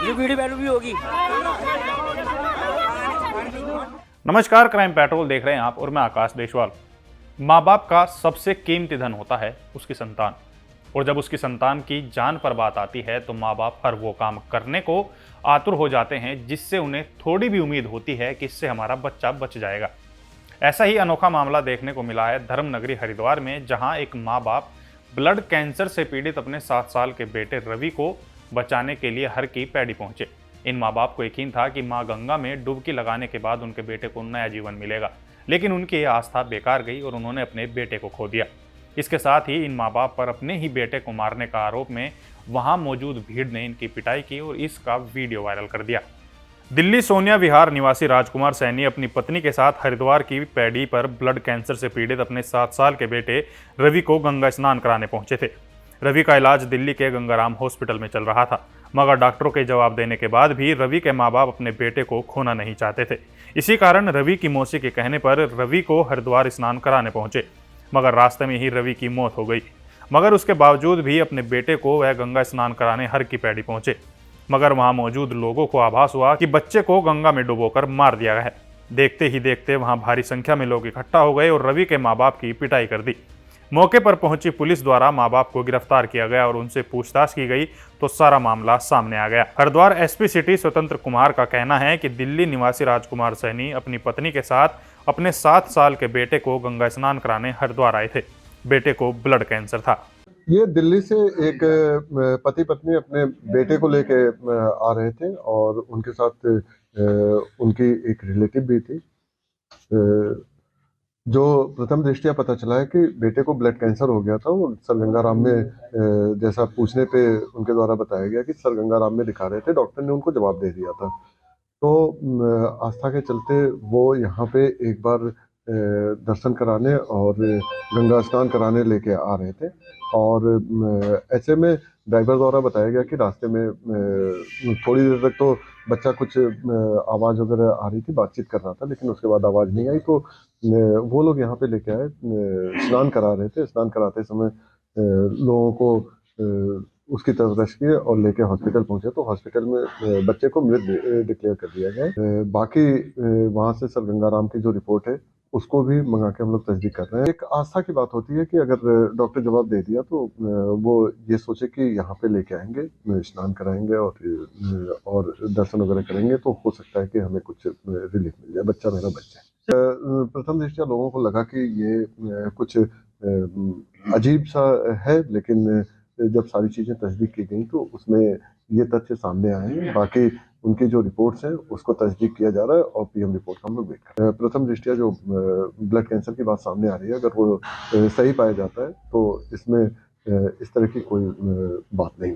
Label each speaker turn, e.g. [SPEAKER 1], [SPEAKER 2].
[SPEAKER 1] जो video value भी होगी।
[SPEAKER 2] नमस्कार, क्राइम पेट्रोल देख रहे हैं आप और मैं आकाश देशवाल। माँ बाप का सबसे कीमती धन होता है उसकी संतान, और जब उसकी संतान की जान पर बात आती है तो माँ बाप हर वो काम करने को आतुर हो जाते हैं जिससे उन्हें थोड़ी भी उम्मीद होती है कि इससे हमारा बच्चा बच जाएगा। ऐसा ही अनोखा मामला देखने को मिला है धर्म नगरी हरिद्वार में, जहां एक माँ बाप ब्लड कैंसर से पीड़ित अपने 7 साल के बेटे रवि को बचाने के लिए हर की पैड़ी पहुंचे। इन माँ बाप को यकीन था कि माँ गंगा में डुबकी लगाने के बाद उनके बेटे को नया जीवन मिलेगा, लेकिन उनकी ये आस्था बेकार गई और उन्होंने अपने बेटे को खो दिया। इसके साथ ही इन माँ बाप पर अपने ही बेटे को मारने का आरोप में वहां मौजूद भीड़ ने इनकी पिटाई की और इसका वीडियो वायरल कर दिया। दिल्ली सोनिया विहार निवासी राजकुमार सैनी अपनी पत्नी के साथ हरिद्वार की पैड़ी पर ब्लड कैंसर से पीड़ित अपने 7 साल के बेटे रवि को गंगा स्नान कराने पहुंचे थे। रवि का इलाज दिल्ली के गंगाराम हॉस्पिटल में चल रहा था, मगर डॉक्टरों के जवाब देने के बाद भी रवि के माँ बाप अपने बेटे को खोना नहीं चाहते थे। इसी कारण रवि की मौसी के कहने पर रवि को हरिद्वार स्नान कराने पहुंचे, मगर रास्ते में ही रवि की मौत हो गई। मगर उसके बावजूद भी अपने बेटे को वह गंगा स्नान कराने हर की पैड़ी पहुंचे, मगर वहां मौजूद लोगों को आभास हुआ कि बच्चे को गंगा में डुबोकर मार दिया गया है। देखते ही देखते वहां भारी संख्या में लोग इकट्ठा हो गए और रवि के माँ बाप की पिटाई कर दी। मौके पर पहुंची पुलिस द्वारा माँ बाप को गिरफ्तार किया गया और उनसे पूछताछ की गई तो सारा मामला सामने आ गया। हरिद्वार एसपी सिटी स्वतंत्र कुमार का कहना है कि दिल्ली निवासी राजकुमार सैनी अपनी पत्नी के साथ अपने 7 साल के बेटे को गंगा स्नान कराने हरिद्वार आए थे। बेटे को ब्लड कैंसर था।
[SPEAKER 3] ये दिल्ली से एक पति पत्नी अपने बेटे को लेके आ रहे थे और उनके साथ उनकी एक रिलेटिव भी थी। जो प्रथम दृष्टया पता चला है कि बेटे को ब्लड कैंसर हो गया था। वो सर गंगाराम में जैसा पूछने पे उनके द्वारा बताया गया कि सर गंगाराम में दिखा रहे थे, डॉक्टर ने उनको जवाब दे दिया था। तो आस्था के चलते वो यहाँ पे एक बार दर्शन कराने और गंगा स्नान कराने लेके आ रहे थे और ऐसे में ड्राइवर द्वारा बताया गया कि रास्ते में थोड़ी देर तक तो बच्चा कुछ आवाज़ वगैरह आ रही थी, बातचीत कर रहा था, लेकिन उसके बाद आवाज़ नहीं आई। तो वो लोग यहाँ पे लेके आए, स्नान करा रहे थे। स्नान कराते समय लोगों को उसकी तरफ रश किए और लेके हॉस्पिटल पहुंचे तो हॉस्पिटल में बच्चे को मृत डिक्लेयर कर दिया गया। बाकी वहां से सर गंगाराम की जो रिपोर्ट है उसको भी मंगा के हम लोग तस्दीक कर रहे हैं। एक आस्था की बात होती है कि अगर डॉक्टर जवाब दे दिया तो वो ये सोचे कि यहाँ पे लेके आएंगे, स्नान कराएंगे और दर्शन वगैरह करेंगे तो हो सकता है कि हमें कुछ रिलीफ मिल जाए, बच्चा मेरा बच्चा है। प्रथम दृष्टया लोगों को लगा कि ये कुछ अजीब सा है, लेकिन जब सारी चीजें तस्दीक की गई तो उसमें ये तथ्य सामने आए हैं। बाकी उनकी जो रिपोर्ट्स हैं उसको तस्दीक किया जा रहा है और पीएम रिपोर्ट का हम लोग वेट कर रहे हैं। प्रथम दृष्टया जो ब्लड कैंसर की बात सामने आ रही है, अगर वो सही पाया जाता है तो इसमें इस तरह की कोई बात नहीं